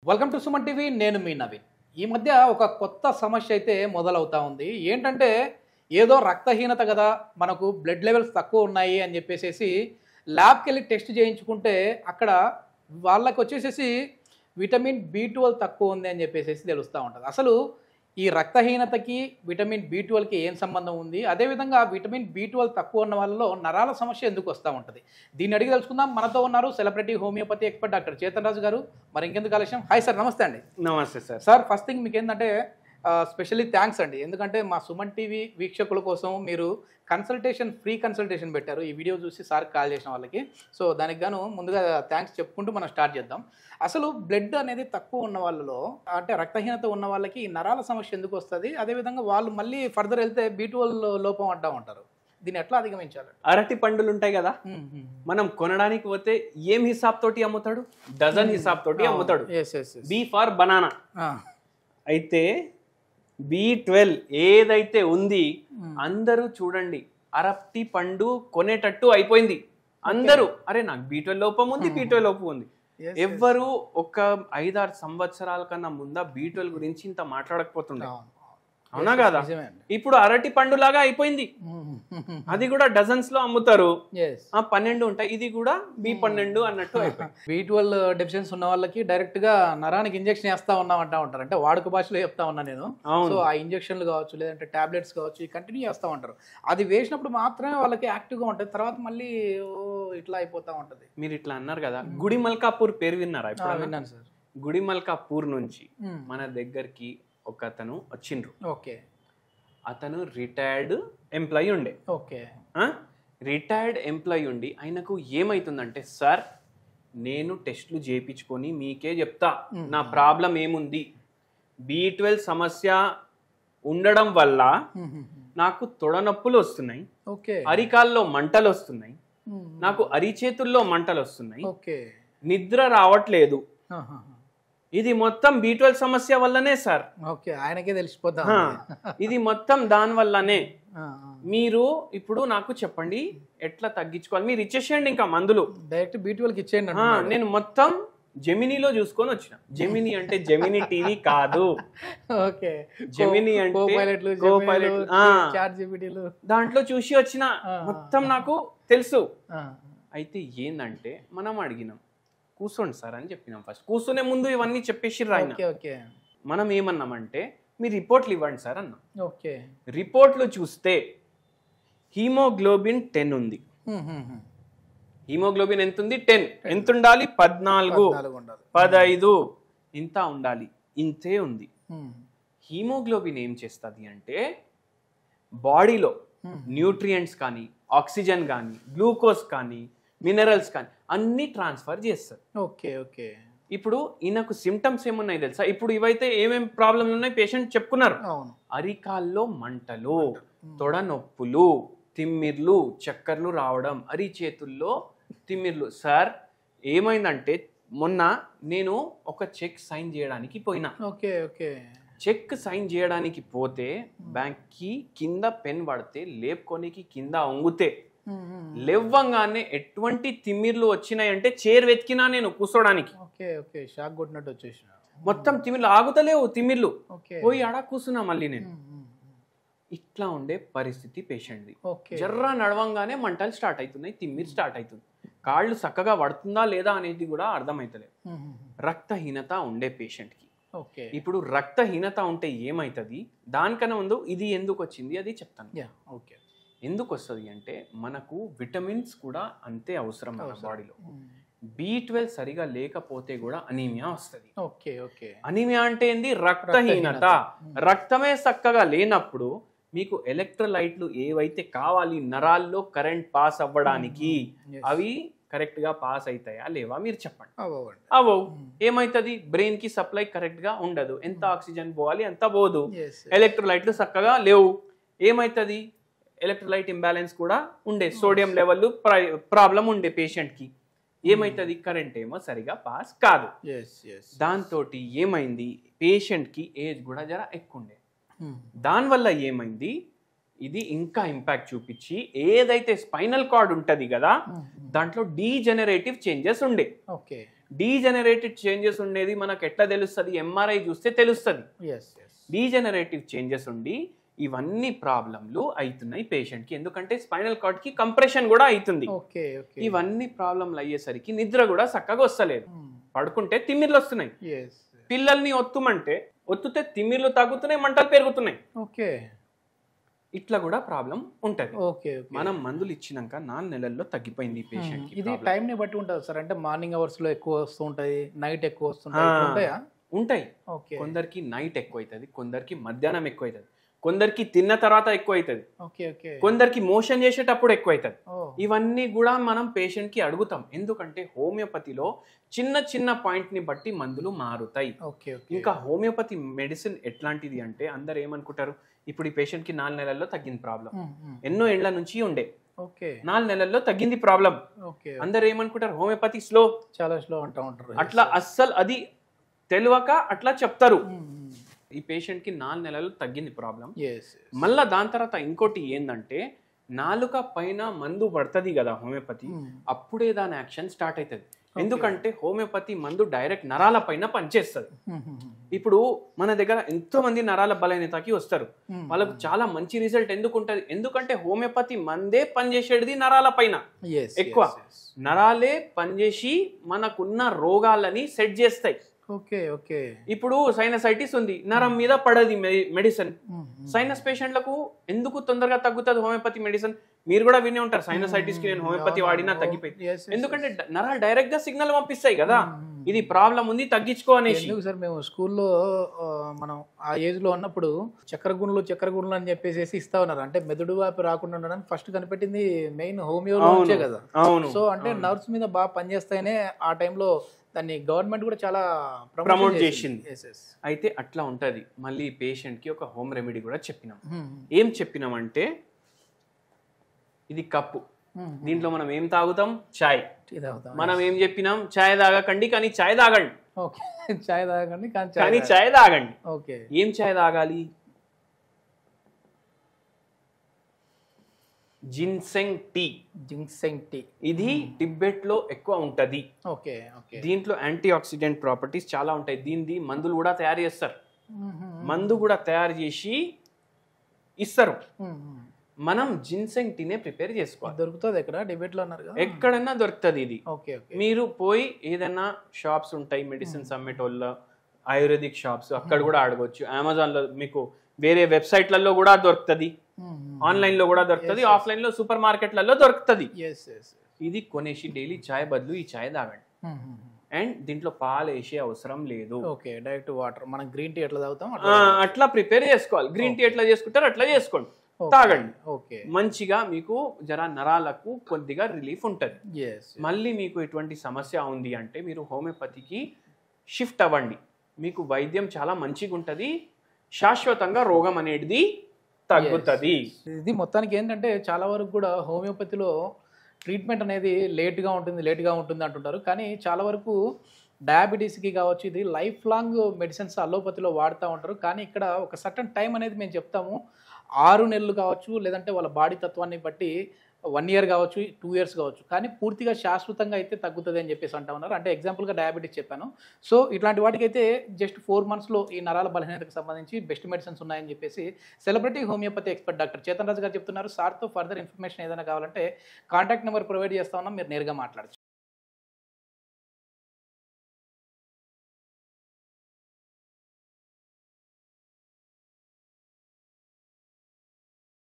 Welcome to Suman TV. నేను మీ నవీన్. ఈ మధ్య ఒక కొత్త సమస్య అయితే మొదలవుతా ఉంది. ఏంటంటే ఏదో రక్తహీనత కదా, మనకు బ్లడ్ లెవెల్స్ తక్కువ ఉన్నాయి అని చెప్పేసి ల్యాబ్కి వెళ్ళి టెస్ట్ చేయించుకుంటే అక్కడ వాళ్ళకి వచ్చేసేసి విటమిన్ B12 తక్కువ ఉంది అని చెప్పేసి తెలుస్తూ ఉంటుంది. అసలు ఈ రక్తహీనతకి విటమిన్ B12కి ఏం సంబంధం ఉంది, అదేవిధంగా విటమిన్ B12 తక్కువ ఉన్న వాళ్ళలో నరాల సమస్య ఎందుకు వస్తూ ఉంటుంది, దీన్ని అడిగి తెలుసుకుందాం. మనతో ఉన్నారు celebrity homeopathy expert doctor Chetan Raju garu. మరి ఇంకెందుకు ఆలస్యం, హాయ్ సార్. నమస్తే అండి. నమస్తే సార్. సార్, ఫస్ట్ థింగ్ మీకు ఏంటంటే స్పెషల్లీ థ్యాంక్స్ అండి. ఎందుకంటే మా సుమన్ టీవీ వీక్షకుల కోసం మీరు ఫ్రీ కన్సల్టేషన్ పెట్టారు. ఈ వీడియో చూసి సార్ కాల్ చేసిన వాళ్ళకి. సో దానికి గాను ముందుగా థ్యాంక్స్ చెప్పుకుంటూ మనం స్టార్ట్ చేద్దాం. అసలు బ్లడ్ అనేది తక్కువ ఉన్న వాళ్ళలో, అంటే రక్తహీనత ఉన్న వాళ్ళకి నరాల సమస్య ఎందుకు వస్తుంది, అదేవిధంగా వాళ్ళు మళ్ళీ ఫర్దర్ వెళ్తే B12 లోపం అంటూ ఉంటారు, దీన్ని ఎట్లా అధిగమించాలి? అరటి పండులు ఉంటాయి కదా, మనం కొనడానికి పోతే ఏం హిసాబ్ తోటి అమ్ముతాడు? డజన్ హిసాబ్ తోటి అమ్ముతాడు. B for banana. అయితే B12 ఏదైతే ఉంది అందరూ చూడండి, అరటి పండు కొనేటట్టు అయిపోయింది. అందరూ అరే నాకు B12 లోపం ఉంది, B12 లోపం ఉంది. ఎవ్వరు ఒక 5-6 సంవత్సరాల కన్నా ముందా B12 గురించి ఇంత మాట్లాడకపోతుండే, అవునా కదా? ఇప్పుడు అరటి పండు లాగా అయిపోయింది. అది కూడా డజన్స్ లో అమ్ముతారు. 12 ఉంటాయి, ఇది కూడా B12 అన్నట్టు అయిపోయింది. B12 డెఫిషియన్సీ ఉన్న వాళ్ళకి డైరెక్ట్ గా నరానికి ఇంజెక్షన్ వేస్తా ఉన్నామంటా ఉంటారు. అంటే వాడుక భాషలో చెప్తా ఉన్నా నేను. సో ఆ ఇంజెక్షన్లు కావచ్చు, లేదంటే టాబ్లెట్స్ కావచ్చు, కంటిన్యూ చేస్తూ ఉంటారు. అది వేసినప్పుడు మాత్రమే వాళ్ళకి యాక్టివ్ గా ఉంటుంది, తర్వాత మళ్ళీ ఇట్లా అయిపోతా ఉంటది. మీరు ఇట్లా అన్నారు కదా, గుడి మల్కాపూర్ పేరు విన్నారా? ఇప్పుడు విన్నాను సార్. గుడి మల్కాపూర్ నుంచి మన దగ్గరికి ఒక అతను వచ్చిండ్రు. ఓకే. అతను రిటైర్డ్ ఎంప్లాయీ ఉండే. ఓకే. రిటైర్డ్ ఎంప్లాయీ ఉండి ఆయనకు ఏమైతుందంటే, సార్ నేను టెస్ట్లు చేయించుకొని మీకే చెప్తా నా ప్రాబ్లం ఏముంది. B12 సమస్య ఉండడం వల్ల నాకు తొడనొప్పులు వస్తున్నాయి, అరికాల్లో మంటలు వస్తున్నాయి, నాకు అరిచేతుల్లో మంటలు వస్తున్నాయి, నిద్ర రావట్లేదు. ఇది మొత్తం B12 సమస్య వల్లనే సార్. ఓకే, ఆయనకే తెలిసిపోతా. ఇది మొత్తం దాని వల్లనే. మీరు ఇప్పుడు నాకు చెప్పండి ఎట్లా తగ్గించుకోవాలి. మీరు ఇచ్చేసేయండి ఇంకా మందులు, డైరెక్ట్ B12కి ఇచ్చేయండి. నేను మొత్తం జెమినీలో చూసుకొని వచ్చిన. జెమినీ అంటే జెమినీ టీవీ కాదు. ఓకే. జెమినీ అంటే దాంట్లో చూసి వచ్చిన, మొత్తం నాకు తెలుసు. అయితే ఏందంటే మనం అడిగినాం, కూర్చోండి సార్ అని చెప్పినాం. ఫస్ట్ కూర్చునే ముందు ఇవన్నీ చెప్పేసిర్రు ఆయన. మనం ఏమన్నామంటే మీరు రిపోర్ట్లు ఇవ్వండి సార్ అన్నాం. ఓకే. రిపోర్ట్లు చూస్తే హీమోగ్లోబిన్ 10 ఉంది. హీమోగ్లోబిన్ ఎంత ఉంది? 10. ఎంత ఉండాలి? 14, 15 ఇంత ఉండాలి. ఇంతే ఉంది. హీమోగ్లోబిన్ ఏం చేస్తుంది అంటే బాడీలో న్యూట్రియంట్స్ కానీ, ఆక్సిజన్ కానీ, గ్లూకోజ్ కానీ, మినరల్స్ కానీ అన్ని ట్రాన్స్ఫర్ చేస్తారు. ఓకే. ఓకే. ఇప్పుడు ఈయనకు సిమ్టమ్స్ ఏమున్నాయి తెలుసా? ఇప్పుడు ఇవైతే ఏమేం ప్రాబ్లమ్లు ఉన్నాయి పేషెంట్ చెప్పుకున్నారు. అరికాల్లో మంటలు, తొడ నొప్పులు, తిమ్మిర్లు, చక్కర్లు రావడం, అరిచేతుల్లో తిమ్మిర్లు. సార్ ఏమైందంటే మొన్న నేను ఒక చెక్ సైన్ చేయడానికి పోయినా. ఓకే. ఓకే. చెక్ సైన్ చేయడానికి పోతే బ్యాంక్ కి కింద పెన్ పడితే లేపుకోనికి కింద వంగితే లేవ్వంగానే ఎటువంటి తిమ్మిర్లు వచ్చినాయంటే చైర్ వెతికినా నేను కూర్చోడానికి. షాక్ కొట్టినట్టు వచ్చేసిన మొత్తం తిమ్మిర్లు ఆగుతలేవు. తిమ్మిర్లు పోయి ఆడ కూర్చున్నా మళ్ళీ నేను. ఇట్లా ఉండే పరిస్థితి పేషెంట్ది. జర్రా నడవంగానే మంటలు స్టార్ట్ అవుతున్నాయి, తిమ్మిరి స్టార్ట్ అవుతుంది, కాళ్ళు చక్కగా పడుతుందా లేదా అనేది కూడా అర్థమైతలేదు. రక్తహీనత ఉండే పేషెంట్కి. ఇప్పుడు రక్తహీనత ఉంటే ఏమైతుంది, దానికన్నా ముందు ఇది ఎందుకు వచ్చింది అది చెప్తాను. ఓకే. ఎందుకు వస్తుంది అంటే మనకు విటమిన్స్ కూడా అంతే అవసరం మన బాడీలో. B12 సరిగా లేకపోతే కూడా అనీమియా వస్తుంది. ఓకే. ఓకే. అనీమియా అంటే ఏంది? రక్తహీనత. రక్తమే చక్కగా లేనప్పుడు మీకు ఎలక్ట్రోలైట్లు ఏవైతే కావాలి నరాల్లో కరెంట్ పాస్ అవ్వడానికి, అవి కరెక్ట్ గా పాస్ అవుతాయా లేవా మీరు చెప్పండి. అవవు. ఏమైతుంది? బ్రెయిన్ కి సప్లై కరెక్ట్ గా ఉండదు, ఎంత ఆక్సిజన్ పోవాలి ఎంత పోదు. ఎలక్ట్రోలైట్లు చక్కగా లేవు, ఏమైతుంది? ఎలక్ట్రోలైట్ ఇంబ్యాలెన్స్ కూడా ఉండే, సోడియం లెవెల్ ప్రాబ్లం ఉండే పేషెంట్ కి. ఏమైతుంది? కరెంట్ ఏమో సరిగా పాస్ కాదు. దాంతో ఏమైంది? పేషెంట్ కి ఏజ్ కూడా జర ఎక్కువ ఉండే. దానివల్ల ఏమైంది? ఇది ఇంకా ఇంపాక్ట్ చూపించి ఏదైతే స్పైనల్ కార్డ్ ఉంటది కదా దాంట్లో డీజెనరేటివ్ చేంజెస్ ఉండే. డీజెనరేటివ్ చేంజెస్ ఉండేది మనకు ఎట్లా తెలుస్తుంది, ఎంఆర్ఐ చూస్తే తెలుస్తుంది. ఎస్ ఎస్ డీజెనరేటివ్ చేంజెస్ ఉండి ఇవన్నీ ప్రాబ్లంలు అవుతున్నాయి పేషెంట్కి. ఎందుకంటే స్పైనల్ కార్డ్కి కంప్రెషన్ కూడా అవుతుంది. ఓకే ఓకే ఇవన్నీ ప్రాబ్లంలు అయ్యేసరికి నిద్ర కూడా చక్కగా వస్తలేదు. పడుకుంటే తిమ్మిర్లు వస్తున్నాయి. ఎస్ పిల్లల్ని ఒత్తుతే తిమ్మిర్లు తగ్గుతున్నాయి, మంటలు పెరుగుతున్నాయి. ఓకే ఇట్లా కూడా ప్రాబ్లం ఉంటది. ఓకే మనం మందులు ఇచ్చినాక 4 నెలల్లో తగ్గిపోయింది పేషెంట్. ఇది టైం ని బట్టి ఉంటుంది సార్. అంటే మార్నింగ్ అవర్స్ లో ఎక్కువ వస్తూ ఉంటాయి, నైట్ ఎక్కువ వస్తుంటాయి, ఉంటాయా? ఉంటాయి. ఓకే కొందరికి నైట్ ఎక్కువ అవుతుంది, కొందరికి మధ్యాహ్నం ఎక్కువ అవుతుంది, కొందరికి తిన్న తర్వాత ఎక్కువ అవుతుంది, ఓకే ఓకే కొందరికి మోషన్ చేసేటప్పుడు ఎక్కువ అవుతుంది. ఓ ఇవన్నీ కూడా మనం పేషెంట్ కి అడుగుతాం. ఎందుకంటే హోమియోపతిలో చిన్న చిన్న పాయింట్ ని బట్టి మందులు మారుతాయి. ఓకే ఓకే ఇంకా హోమియోపతి మెడిసిన్ ఎట్లాంటిది అంటే అందరు ఏమనుకుంటారు, ఇప్పుడు ఈ పేషెంట్ కి 4 నెలల్లో తగ్గింది ప్రాబ్లం, ఎన్నో ఏళ్ల నుంచి ఉండే, ఓకే 4 నెలల్లో తగ్గింది ప్రాబ్లం. ఓకే అందరు ఏమనుకుంటారు హోమియోపతి స్లో, చాలా స్లో అంటూ ఉంటారు. అట్లా అస్సలు అది తెలియక అట్లా చెప్తారు. ఈ పేషెంట్ కి 4 నెలలు తగ్గింది ప్రాబ్లం. ఎస్ మళ్ళా దాని తర్వాత ఇంకోటి ఏంటంటే నాలుక పైన మందు పడుతుంది కదా హోమియోపతి, అప్పుడే దాని యాక్షన్ స్టార్ట్ అవుతుంది. ఎందుకంటే హోమియోపతి మందు డైరెక్ట్ నరాల పైన పనిచేస్తుంది. ఇప్పుడు మన దగ్గర ఎంతో మంది నరాల బలహీనతకి వస్తారు, వాళ్ళకు చాలా మంచి రిజల్ట్ ఎందుకు ఉంటుంది, ఎందుకంటే హోమియోపతి మందే పనిచేసేది నరాల పైన ఎక్కువ. నరాలే పనిచేసి మనకున్న రోగాలని సెట్ చేస్తాయి. ఓకే ఓకే ఇప్పుడు సైనసైటిస్ ఉంది, నరం మీద పడది మెడిసిన్. సైనస్ పేషెంట్లకు ఎందుకు తొందరగా తగ్గుతుంది హోమియోపతి మెడిసిన్? మీరు కూడా వినే ఉంటారు, సైనసైటిస్ కి నేను హోమియోపతి వాడినా తగ్గిపోయింది. ఎందుకంటే నరాలు డైరెక్ట్ గా సిగ్నల్ పంపిస్తాయి కదా, ఇది ప్రాబ్లం ఉంది తగ్గించుకో అనేసి. ఎందుకు సార్ మేము స్కూల్లో మనం ఆ ఏజ్ లో ఉన్నప్పుడు చక్కెర గుణులు అని చెప్పేసి ఇస్తా ఉన్నారు. అంటే మెదడు వాపు రాకుండా ఉండడానికి ఫస్ట్ కనిపెట్టింది మెయిన్ హోమియోలో వచ్చే కదా. అవును. సో అంటే నర్వ్స్ మీద బాగా పనిచేస్తాయనే ఆ టైంలో దాన్ని గవర్నమెంట్ కూడా చాలా ప్రమోట్ చేసింది. అయితే అట్లా ఉంటది. మళ్ళీ పేషెంట్ కి ఒక హోమ్ రెమెడీ కూడా చెప్పినాం. ఏం చెప్పినామంటే ఇది కప్పు, దీంట్లో మనం ఏం తాగుతాం, చాయ్. మనం ఏం చెప్పినాం, చాయ్ తాగకండి కానీ చాయ్ తాగండి. ఓకే చాయ్ తాగండి కానీ చాయ్ తాగండి. ఓకే ఏం చాయ్ తాగాలి, జిన్సెంగ్ టీ. జిన్సెంగ్ టీ ఇది టిబెట్ లో ఎక్కువ ఉంటది. ఓకే ఓకే దీంట్లో యాంటీ ఆక్సిడెంట్ ప్రాపర్టీస్ చాలా ఉంటాయి. దీనిది మందులు కూడా తయారు చేస్తారు, మందు కూడా తయారు చేసి ఇస్తారు. మనం జిన్సెంగ్ టీనే ప్రిపేర్ చేసుకోవాలి. దొరుకుతుంది ఎక్కడ? డిబేట్ లో అన్నారు కదా, ఎక్కడన్నా దొరుకుతుంది ఇది. ఓకే ఓకే మీరు పోయి ఏదైనా షాప్స్ ఉంటాయి మెడిసిన్స్ అమ్మేటోళ్ళ, ఆయుర్వేదిక్ షాప్స్, అక్కడ కూడా అడగొచ్చు. అమెజాన్ లో మీకు వేరే వెబ్సైట్లలో కూడా దొరుకుతుంది, ఆన్లైన్ లో కూడా దొరుకుతుంది, ఆఫ్లైన్ లో సూపర్ మార్కెట్లలో దొరుకుతుంది. ఇది కొనేసి డైలీ చాయ్ బదులు ఈ చాయ్ తాగండి. అండ్ దీంట్లో పాలు వేసే అవసరం లేదు. Okay direct water. మనం గ్రీన్ టీ ఎట్లా తాగుతాం అట్లా ప్రిపేర్ చేసుకోవాలి. గ్రీన్ టీ ఎట్లా చేసుకుంటారు అట్లా చేసుకోండి, తాగండి. ఓకే మంచిగా మీకు జర నరాలకు కొద్దిగా రిలీఫ్ ఉంటుంది. మళ్ళీ మీకు ఎటువంటి సమస్య ఉంది అంటే మీరు హోమియోపతికి షిఫ్ట్ అవ్వండి. మీకు వైద్యం చాలా మంచిగా ఉంటుంది, శాశ్వతంగా రోగం అనేది తగ్గుతుంది. ఇది మొత్తానికి ఏంటంటే చాలా వరకు కూడా హోమియోపతిలో ట్రీట్మెంట్ అనేది లేట్గా ఉంటుంది అంటుంటారు. కానీ చాలా వరకు డయాబెటీస్కి కావచ్చు, ఇది లైఫ్ లాంగ్ మెడిసిన్స్ అలోపతిలో వాడుతూ ఉంటారు. కానీ ఇక్కడ ఒక సర్టన్ టైం అనేది మేము చెప్తాము, 6 నెలలు కావచ్చు, లేదంటే వాళ్ళ బాడీ తత్వాన్ని బట్టి 1 year కావచ్చు, 2 years కావచ్చు, కానీ పూర్తిగా శాశ్వతంగా అయితే తగ్గుతుంది అని చెప్పేసి అంటా ఉన్నారు. అంటే ఎగ్జాంపుల్గా డయాబెటీస్ చెప్పాను. సో ఇట్లాంటి వాటికి అయితే జస్ట్ 4 monthsలో ఈ నరాల బలహీనతకు సంబంధించి బెస్ట్ మెడిసిన్స్ ఉన్నాయని చెప్పేసి celebrity homeopathy expert doctor Chetan Raju garu చెప్తున్నారు. సార్తో ఫర్దర్ ఇన్ఫర్మేషన్ ఏదైనా కావాలంటే కాంటాక్ట్ నెంబర్ ప్రొవైడ్ చేస్తా ఉన్నాం, మీరు నేరుగా మాట్లాడచ్చు.